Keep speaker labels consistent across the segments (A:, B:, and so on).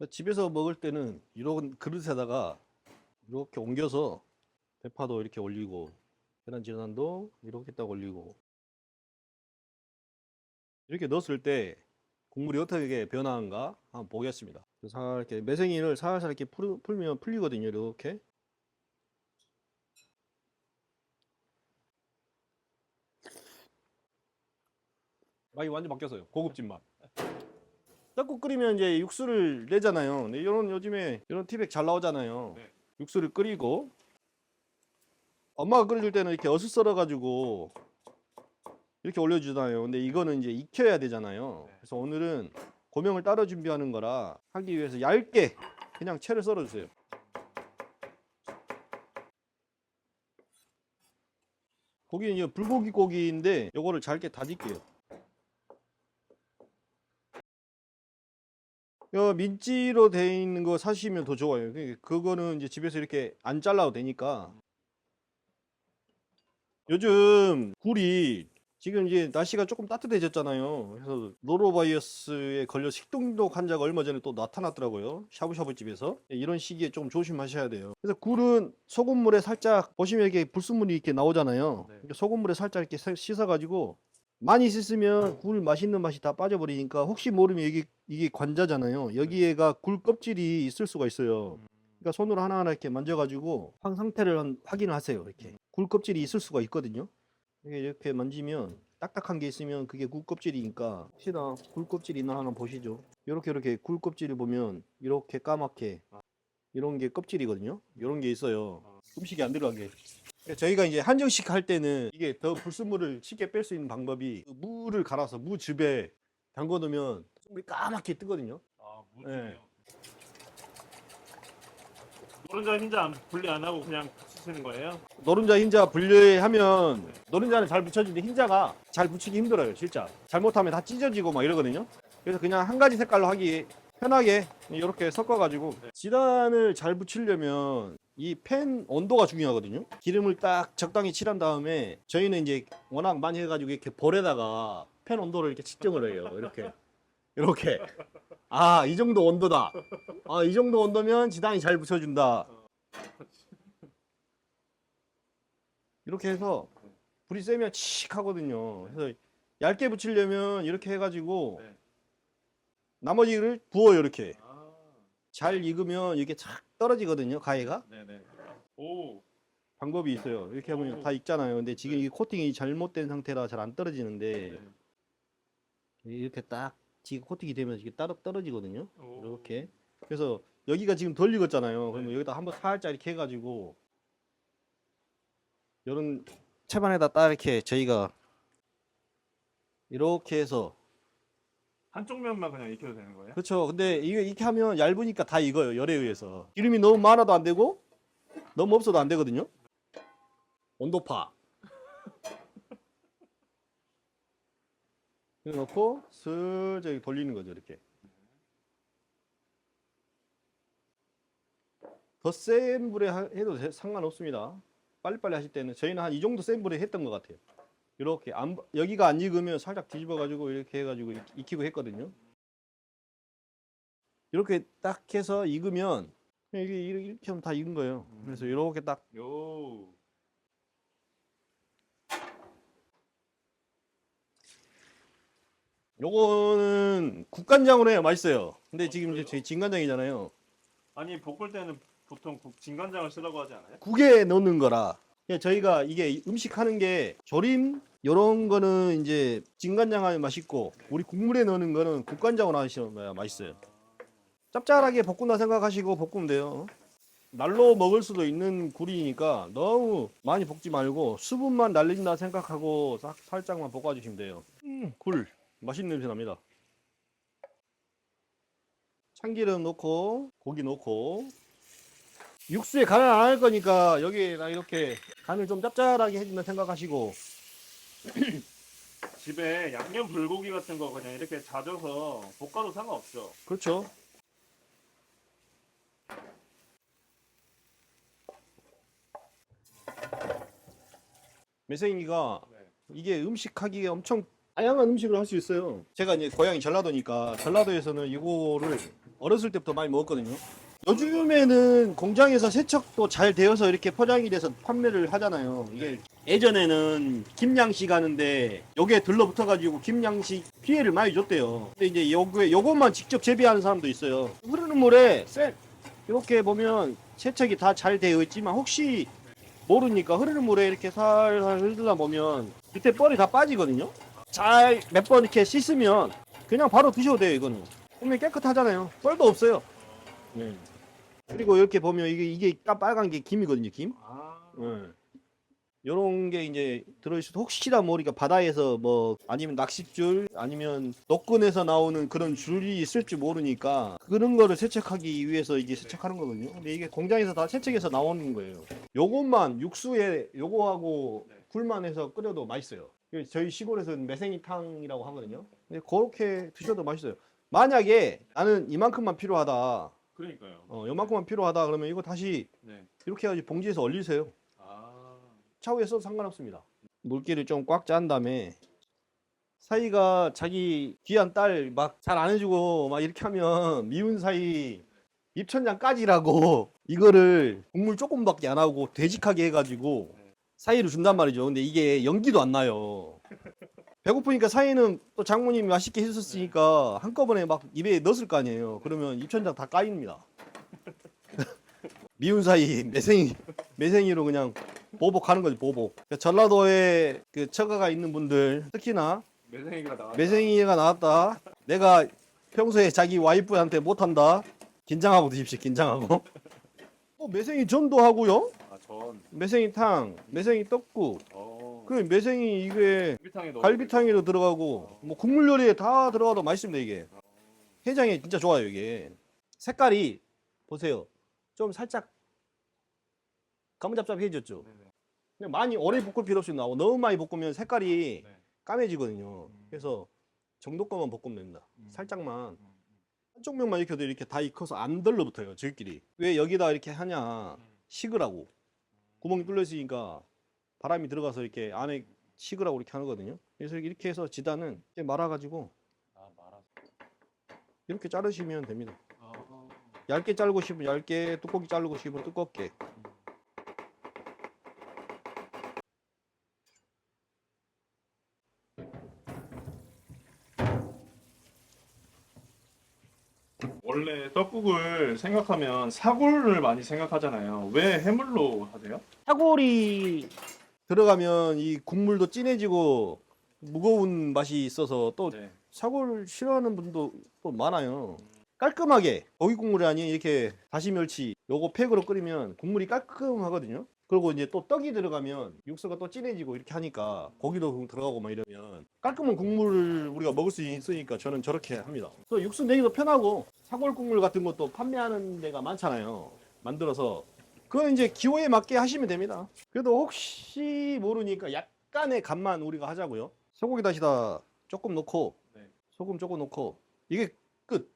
A: 집에서 먹을 때는 이런 그릇에다가 이렇게 옮겨서 대파도 이렇게 올리고 계란찜도 이렇게 딱 올리고 이렇게 넣었을 때 국물이 어떻게 변화하는가 한번 보겠습니다. 이렇게 매생이를 살살 이렇게 풀면 풀리거든요. 이렇게 맛이 완전 바뀌었어요. 고급진 맛. 떡국 끓이면 이제 육수를 내잖아요. 근데 이런 요즘에 이런 티백 잘 나오잖아요.
B: 네.
A: 육수를 끓이고 엄마가 끓여줄 때는 이렇게 어슷 썰어 가지고 이렇게 올려주잖아요. 근데 이거는 이제 익혀야 되잖아요. 그래서 오늘은 고명을 따로 준비하는 거라 하기 위해서 얇게 그냥 채를 썰어주세요. 고기는 이제 불고기 고기인데 요거를 잘게 다질게요. 요 민지로 돼 있는 거 사시면 더 좋아요. 그거는 이제 집에서 이렇게 안 잘라도 되니까. 요즘 굴이 지금 이제 날씨가 조금 따뜻해졌잖아요. 그래서 노로바이러스에 걸려 식중독 환자가 얼마 전에 또 나타났더라고요. 샤브샤브 집에서. 이런 시기에 좀 조심하셔야 돼요. 그래서 굴은 소금물에 살짝 보시면 이렇게 불순물이 이렇게 나오잖아요.
B: 네.
A: 소금물에 살짝 이렇게 씻어가지고 많이 씻으면 굴 맛있는 맛이 다 빠져버리니까 혹시 모르면 이게 관자잖아요. 여기에가 굴 껍질이 있을 수가 있어요. 그러니까 손으로 하나하나 이렇게 만져가지고 황 상태를 확인을 하세요. 이렇게 굴 껍질이 있을 수가 있거든요. 이렇게 만지면 딱딱한 게 있으면 그게 굴 껍질이니까 혹시나 굴 껍질이 있나 하나 보시죠. 이렇게 굴 껍질을 보면 이렇게 까맣게 이런 게 껍질이거든요. 이런 게 있어요. 음식이 안 들어가게. 저희가 이제 한정식 할 때는 이게 더 불순물을 쉽게 뺄 수 있는 방법이 그 무를 갈아서 무즙에 담궈 놓으면 물이 까맣게 뜨거든요.
B: 아,
A: 예.
B: 무지개요. 노른자 흰자 분리 안 하고 그냥 같이 쓰는 거예요?
A: 노른자 흰자 분리하면 노른자는 잘 붙여지는데 흰자가 잘 붙이기 힘들어요. 진짜 잘못하면 다 찢어지고 막 이러거든요. 그래서 그냥 한 가지 색깔로 하기 편하게 이렇게 섞어가지고 지단을 잘 붙이려면 이 팬 온도가 중요하거든요. 기름을 딱 적당히 칠한 다음에 저희는 이제 워낙 많이 해가지고 이렇게 볼에다가 팬 온도를 이렇게 측정을 해요. 이렇게 아, 이 정도 온도다. 아, 이 정도 온도면 지단이 잘 붙여준다. 이렇게 해서 불이 세면 칙 하거든요. 그래서 얇게 붙이려면 이렇게 해가지고
B: 네.
A: 나머지를 부어요. 이렇게
B: 아,
A: 잘 익으면 이게 착 떨어지거든요. 가해가
B: 네네. 오,
A: 방법이 있어요. 이렇게 하면
B: 오.
A: 다 익잖아요. 근데 지금
B: 네.
A: 이 코팅이 잘못된 상태라 잘 안 떨어지는데
B: 네.
A: 이렇게 딱 지금 코팅이 되면 이게 따로 떨어지거든요.
B: 오.
A: 이렇게 그래서 여기가 지금 덜 익었잖아요. 그러면
B: 네.
A: 여기다 한번 살짝 이렇게 해가지고 이런 채반에다 딱 이렇게 저희가 이렇게 해서
B: 한쪽 면만 그냥 익혀도 되는 거예요?
A: 그렇죠. 근데 이게 이렇게 하면 얇으니까 다 익어요. 열에 의해서. 기름이 너무 많아도 안 되고 너무 없어도 안 되거든요. 온도파. 이거 넣고 슬쩍 돌리는 거죠. 이렇게. 더 센 불에 해도 상관없습니다. 빨리빨리 하실 때는 저희는 한 이 정도 센 불에 했던 것 같아요. 이렇게 여기가 안 익으면 살짝 뒤집어 가지고 이렇게 해가지고 익히고 했거든요. 이렇게 딱 해서 익으면 이게 이렇게 하면 다 익은 거예요. 그래서 이렇게 딱
B: 요.
A: 요거는 국간장으로 해야 맛있어요. 근데 지금 이제 저희 진간장이잖아요.
B: 아니, 볶을 때는 보통 진간장을 쓰라고 하지 않아요?
A: 국에 넣는 거라. 저희가 이게 음식 하는 게 조림 요런 거는 이제 진간장 하면 맛있고 우리 국물에 넣는 거는 국간장으로 하시면 맛있어요. 짭짤하게 볶는다 생각하시고 볶으면 돼요. 날로 먹을 수도 있는 굴이니까 너무 많이 볶지 말고 수분만 날린다 생각하고 살짝만 볶아주시면 돼요. 굴 맛있는 냄새 납니다. 참기름 넣고 고기 넣고 육수에 간을 안 할 거니까 여기에다 이렇게 간을 좀 짭짤하게 해준다 생각하시고
B: 집에 양념 불고기 같은 거 그냥 이렇게 다져서 볶아도 상관없죠.
A: 그렇죠. 매생이가
B: 네.
A: 이게 음식하기에 엄청 다양한 음식을 할 수 있어요. 제가 이제 고향이 전라도니까 전라도에서는 이거를 어렸을 때부터 많이 먹었거든요. 요즘에는 공장에서 세척도 잘 되어서 이렇게 포장이 돼서 판매를 하잖아요. 이게 예전에는 김양식 하는데 요게 들러붙어가지고 김양식 피해를 많이 줬대요. 근데 이제 요것만 직접 재배하는 사람도 있어요. 흐르는 물에 이렇게 보면 세척이 다 잘 되어 있지만 혹시 모르니까 흐르는 물에 이렇게 살살 흘리다 보면 밑에 뻘이 다 빠지거든요. 잘 몇 번 이렇게 씻으면 그냥 바로 드셔도 돼요. 이거는 보면 깨끗하잖아요. 뻘도 없어요. 네. 그리고 이렇게 보면 이게 빨간 게 김이거든요. 김.
B: 아,
A: 네. 요런 게 이제 들어있어도 혹시나 모르니까 바다에서 뭐 아니면 낚싯줄 아니면 노끈에서 나오는 그런 줄이 있을지 모르니까 그런 거를 세척하기 위해서 이게 세척하는 거거든요. 근데 이게 공장에서 다 세척해서 나오는 거예요. 요것만 육수에 요거하고
B: 네.
A: 굴만 해서 끓여도 맛있어요. 저희 시골에서는 매생이탕이라고 하거든요. 근데 그렇게 드셔도 맛있어요. 만약에 나는 이만큼만 필요하다.
B: 그러니까요.
A: 요만큼만 필요하다 그러면 이거 다시
B: 네.
A: 이렇게 해가지고 봉지에서 얼리세요.
B: 아,
A: 차후에 써도 상관없습니다. 물기를 좀 꽉 짠 다음에 사이가 자기 귀한 딸 막 잘 안 해주고 막 이렇게 하면 미운 사이 입천장 까지라고 이거를 국물 조금밖에 안 하고 되직하게 해가지고 사이를 준단 말이죠. 근데 이게 연기도 안 나요. 배고프니까 사이는 또 장모님이 맛있게 해주셨으니까 한꺼번에 막 입에 넣었을 거 아니에요. 그러면 입천장 다 까입니다. 미운 사이 매생이로 그냥 보복하는 거지 보복. 그러니까 전라도에 그 처가가 있는 분들 특히나
B: 매생이가 나왔다.
A: 매생이가 나왔다. 내가 평소에 자기 와이프한테 못한다. 긴장하고 드십시오. 긴장하고. 매생이 전도 하고요.
B: 아, 전.
A: 매생이탕, 매생이 떡국. 그 매생이 이게
B: 갈비탕에 넣어.
A: 갈비탕에도 들어가고 뭐 국물 요리에 다 들어가도 맛있습니다 이게. 해장에 진짜 좋아요 이게. 색깔이 보세요. 좀 살짝 가무잡잡해졌죠.
B: 네네.
A: 그냥 많이 오래 볶을 필요 없이 나오고 너무 많이 볶으면 색깔이
B: 네.
A: 까매지거든요. 그래서 정도껏만 볶으면 됩니다. 살짝만 한쪽 면만 익혀도 이렇게 다 익혀서 안 들러붙어요. 저희끼리. 왜 여기다 이렇게 하냐? 식으라고. 구멍이 뚫려 있으니까 바람이 들어가서 이렇게 안에 식으라고 이렇게 하거든요. 그래서 이렇게 해서 지단은 이렇게 말아가지고
B: 아, 말아서.
A: 이렇게 자르시면 됩니다.
B: 아,
A: 얇게 자르고 싶으면 얇게, 두껍게 자르고 싶으면 두껍게.
B: 원래 떡국을 생각하면 사골을 많이 생각하잖아요. 왜 해물로 하세요?
A: 사골이 들어가면 이 국물도 진해지고 무거운 맛이 있어서 또
B: 네.
A: 사골 싫어하는 분도 또 많아요. 깔끔하게 고기 국물이 아닌 이렇게 다시 멸치 요거 팩으로 끓이면 국물이 깔끔하거든요. 그리고 이제 또 떡이 들어가면 육수가 또 진해지고 이렇게 하니까 고기도 들어가고 막 이러면 깔끔한 국물을 우리가 먹을 수 있으니까 저는 저렇게 합니다. 또 육수 내기도 편하고 사골 국물 같은 것도 판매하는 데가 많잖아요. 만들어서 그건 이제 기호에 맞게 하시면 됩니다. 그래도 혹시 모르니까 약간의 간만 우리가 하자고요. 소고기 다시다 조금 넣고
B: 네.
A: 소금 조금 넣고 이게 끝.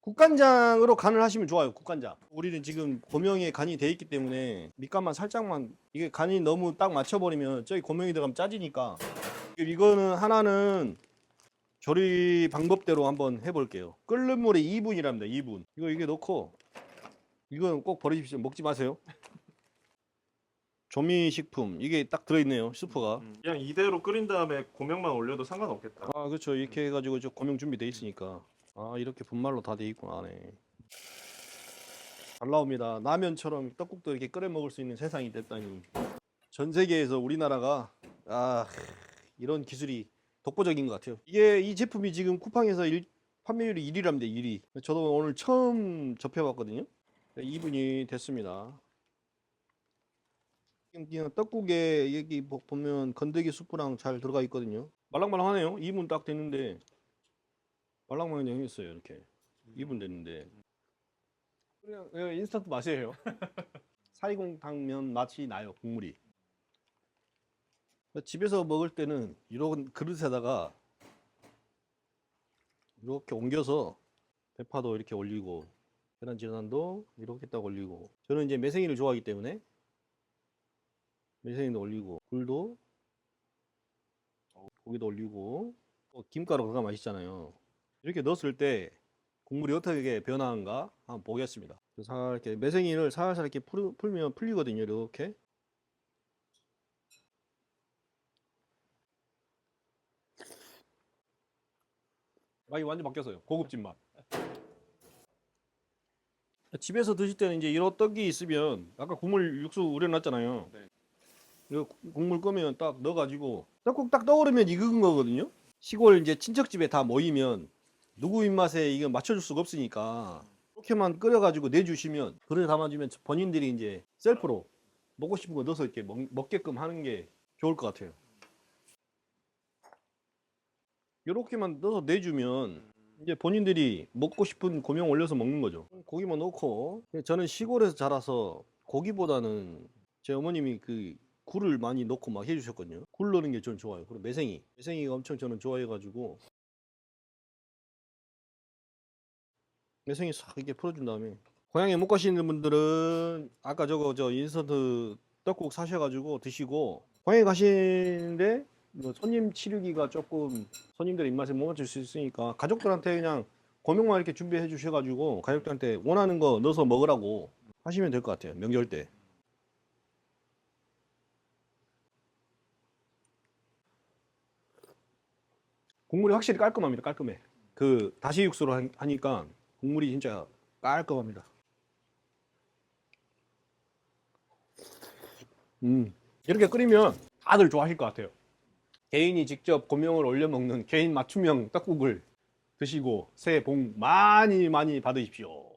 A: 국간장으로 간을 하시면 좋아요. 국간장. 우리는 지금 고명에 간이 돼 있기 때문에 밑간만 살짝만 이게 간이 너무 딱 맞춰버리면 저기 고명이 들어가면 짜지니까 이거는 하나는 조리 방법대로 한번 해볼게요. 끓는 물에 2분이랍니다. 2분. 이게 넣고 이건 꼭 버리십시오. 먹지 마세요. 조미식품 이게 딱 들어있네요. 스프가.
B: 그냥 이대로 끓인 다음에 고명만 올려도 상관없겠다.
A: 아 그렇죠. 이렇게 해가지고 저 고명 준비돼 있으니까. 아 이렇게 분말로 다 돼 있구나 안에. 잘 나옵니다. 라면처럼 떡국도 이렇게 끓여 먹을 수 있는 세상이 됐다니. 전 세계에서 우리나라가 이런 기술이 독보적인 것 같아요. 이게 이 제품이 지금 쿠팡에서 판매율이 1위랍니다. 1위. 저도 오늘 처음 접해봤거든요. 2분이 됐습니다. 지금 그냥 떡국에 여기 보면 건더기 수프랑 잘 들어가 있거든요. 말랑말랑하네요. 2분 딱 됐는데 말랑말랑했어요. 이렇게 2분 됐는데 그냥 인스턴트 맛이에요. 사이공탕면 맛이 나요. 국물이. 집에서 먹을 때는 이런 그릇에다가 이렇게 옮겨서 대파도 이렇게 올리고 계란지단도 이렇게 딱 올리고 저는 이제 매생이를 좋아하기 때문에 매생이도 올리고 굴도 고기도 올리고 또 김가루 그가 맛있잖아요. 이렇게 넣었을 때 국물이 어떻게 변화한가 한번 보겠습니다. 이렇게 매생이를 살살 이렇게 풀면 풀리거든요. 이렇게. 맛이 완전 바뀌었어요. 고급진 맛. 집에서 드실 때는 이제 이런 떡이 있으면 아까 국물 육수 우려놨잖아요.
B: 네.
A: 이거 국물 끄면 딱 넣어가지고 떡국 딱 떠오르면 익은 거거든요. 시골 이제 친척집에 다 모이면 누구 입맛에 이거 맞춰줄 수가 없으니까 이렇게만 끓여가지고 내주시면 그릇에 담아주면 본인들이 이제 셀프로 먹고 싶은 거 넣어서 이렇게 먹게끔 하는 게 좋을 것 같아요. 이렇게만 넣어서 내주면 이제 본인들이 먹고 싶은 고명 올려서 먹는 거죠. 고기만 넣고 저는 시골에서 자라서 고기보다는 제 어머님이 그 굴을 많이 넣고 막 해주셨거든요. 굴 넣는 게 좀 좋아요. 그리고 매생이가 엄청 저는 좋아해가지고 매생이 싹 이렇게 풀어준 다음에 고향에 못 가시는 분들은 아까 저 인스턴트 떡국 사셔가지고 드시고 고향에 가시는데 뭐 손님 치르기가 조금 손님들 입맛에 못 맞출 수 있으니까 가족들한테 그냥 고명만 이렇게 준비해 주셔가지고 가족들한테 원하는 거 넣어서 먹으라고 하시면 될 것 같아요. 명절 때. 국물이 확실히 깔끔합니다. 깔끔해. 그 다시 육수로 하니까 국물이 진짜 깔끔합니다. 이렇게 끓이면 다들 좋아하실 것 같아요. 개인이 직접 고명을 올려 먹는 개인 맞춤형 떡국을 드시고 새해 복 많이 많이 받으십시오.